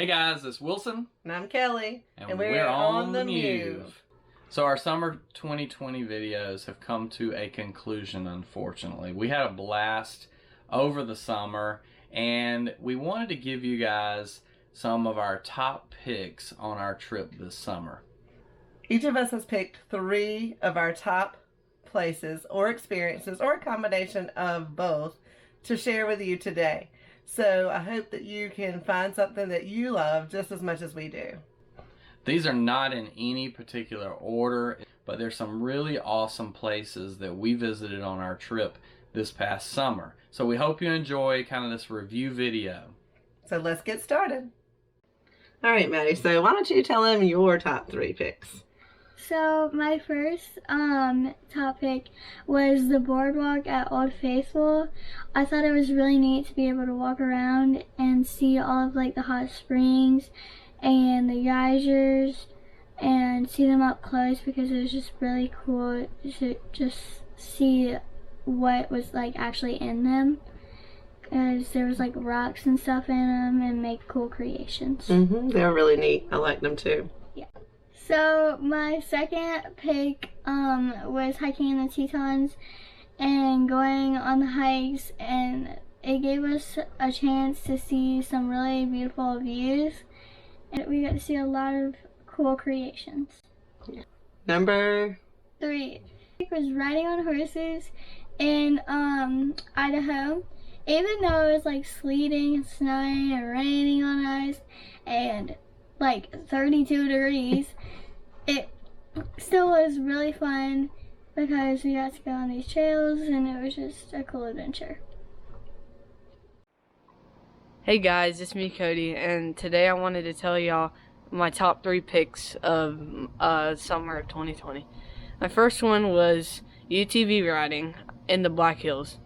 Hey guys, it's Wilson. And I'm Kelly. And we're on the Mewve. So our summer 2020 videos have come to a conclusion, unfortunately. We had a blast over the summer, and we wanted to give you guys some of our top picks on our trip this summer. Each of us has picked 3 of our top places or experiences or a combination of both to share with you today. So I hope that you can find something that you love just as much as we do. These are not in any particular order, but there's some really awesome places that we visited on our trip this past summer. So we hope you enjoy kind of this review video. So let's get started. All right, Maddie, so why don't you tell them your top 3 picks? So my first topic was the boardwalk at Old Faithful. I thought it was really neat to be able to walk around and see all of like the hot springs and the geysers and see them up close, because it was just really cool to just see what was like actually in them, because there was like rocks and stuff in them and make cool creations. They were really neat. I like them too. So my second pick was hiking in the Tetons and going on the hikes, and it gave us a chance to see some really beautiful views, and we got to see a lot of cool creations. Number 3 was riding on horses in Idaho. Even though it was like sleeting and snowing and raining on us and like 32 degrees, it still was really fun because we got to go on these trails and it was just a cool adventure. Hey guys, it's me, Cody, and today I wanted to tell y'all my top 3 picks of summer of 2020. My first one was UTV riding in the Black Hills.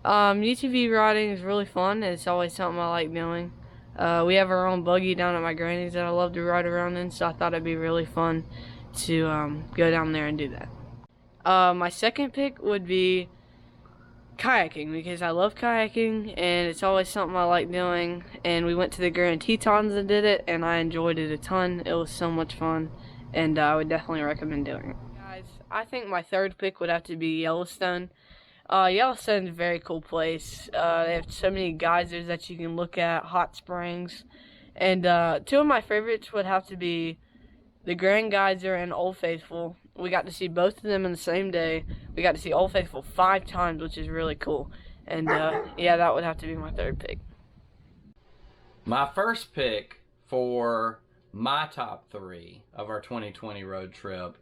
UTV riding is really fun, and it's always something I like doing. We have our own buggy down at my granny's that I love to ride around in, so I thought it'd be really fun to go down there and do that. My second pick would be kayaking, because I love kayaking and it's always something I like doing, and we went to the Grand Tetons and did it, and I enjoyed it a ton. It was so much fun, and I would definitely recommend doing it. Guys, I think my third pick would have to be Yellowstone. Yellowstone's a very cool place. They have so many geysers that you can look at, hot springs. And 2 of my favorites would have to be the Grand Geyser and Old Faithful. We got to see both of them in the same day. We got to see Old Faithful 5 times, which is really cool. And yeah, that would have to be my third pick. My first pick for my top 3 of our 2020 road trip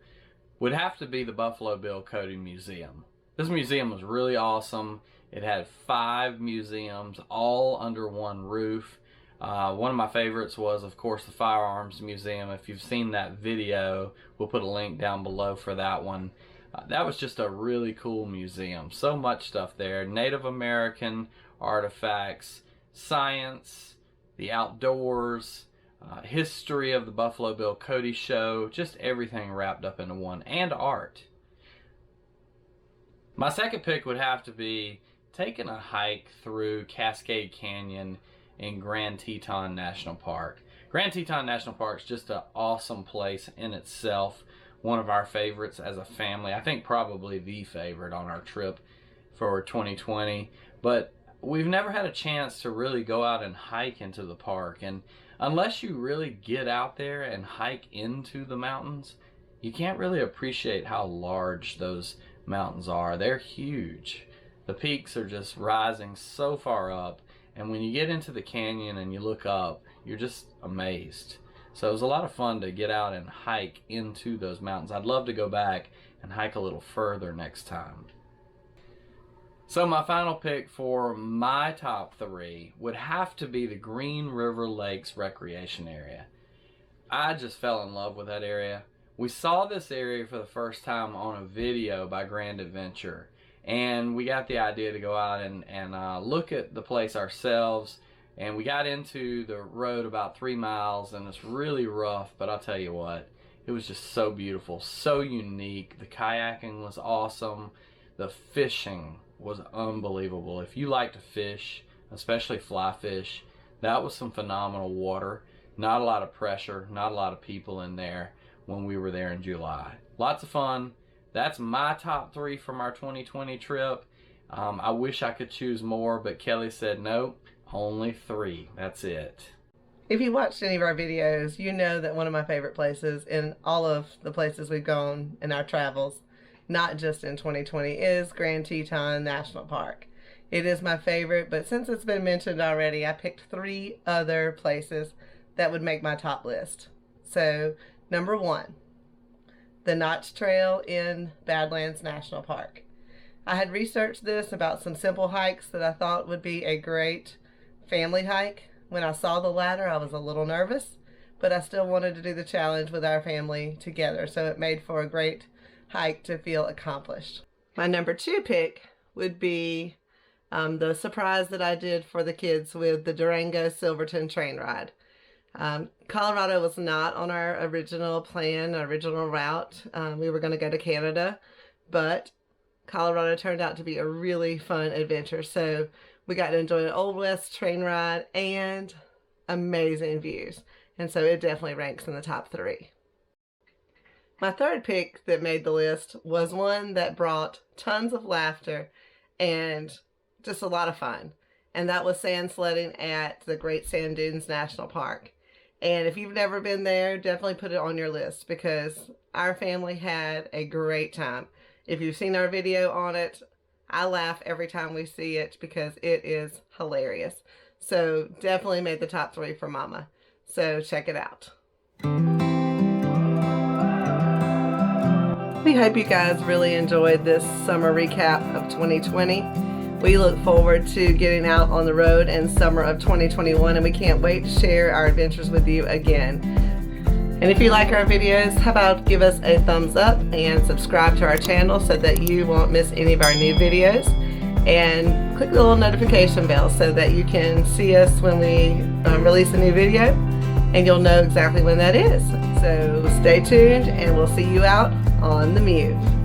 would have to be the Buffalo Bill Cody Museum. This museum was really awesome. It had 5 museums all under one roof. One of my favorites was, of course, the Firearms Museum. If you've seen that video, we'll put a link down below for that one. That was just a really cool museum. So much stuff there. Native American artifacts, science, the outdoors, history of the Buffalo Bill Cody show, just everything wrapped up into one, and art. My second pick would have to be taking a hike through Cascade Canyon in Grand Teton National Park. Grand Teton National Park is just an awesome place in itself. One of our favorites as a family. I think probably the favorite on our trip for 2020. But we've never had a chance to really go out and hike into the park. And unless you really get out there and hike into the mountains, you can't really appreciate how large those mountains are. They're huge. The peaks are just rising so far up, and when you get into the canyon and you look up, you're just amazed. So it was a lot of fun to get out and hike into those mountains. I'd love to go back and hike a little further next time. So my final pick for my top 3 would have to be the Green River Lakes Recreation Area. I just fell in love with that area. We saw this area for the first time on a video by Grand Adventure, and we got the idea to go out and look at the place ourselves, and we got into the road about 3 miles, and it's really rough, but I'll tell you what, it was just so beautiful, so unique. The kayaking was awesome. The fishing was unbelievable. If you like to fish, especially fly fish, that was some phenomenal water. Not a lot of pressure, not a lot of people in there when we were there in July. Lots of fun. That's my top 3 from our 2020 trip. I wish I could choose more, but Kelly said no, only 3. That's it. If you watched any of our videos, you know that one of my favorite places in all of the places we've gone in our travels, not just in 2020, is Grand Teton National Park. It is my favorite, but since it's been mentioned already, I picked 3 other places that would make my top list. So, number 1, the Notch Trail in Badlands National Park. I had researched this about some simple hikes that I thought would be a great family hike. When I saw the ladder, I was a little nervous, but I still wanted to do the challenge with our family together, so it made for a great hike to feel accomplished. My number 2 pick would be the surprise that I did for the kids with the Durango Silverton train ride. Colorado was not on our original plan, original route. We were going to go to Canada, but Colorado turned out to be a really fun adventure. So we got to enjoy an Old West train ride and amazing views. And so it definitely ranks in the top 3. My 3rd pick that made the list was one that brought tons of laughter and just a lot of fun. And that was sand sledding at the Great Sand Dunes National Park. And if you've never been there, definitely put it on your list because our family had a great time. If you've seen our video on it, I laugh every time we see it because it is hilarious. So definitely made the top 3 for Mama. So check it out. We hope you guys really enjoyed this summer recap of 2020. We look forward to getting out on the road in summer of 2021, and we can't wait to share our adventures with you again. And if you like our videos, how about give us a thumbs up and subscribe to our channel so that you won't miss any of our new videos. And click the little notification bell so that you can see us when we release a new video, and you'll know exactly when that is. So stay tuned, and we'll see you out on the Mewve.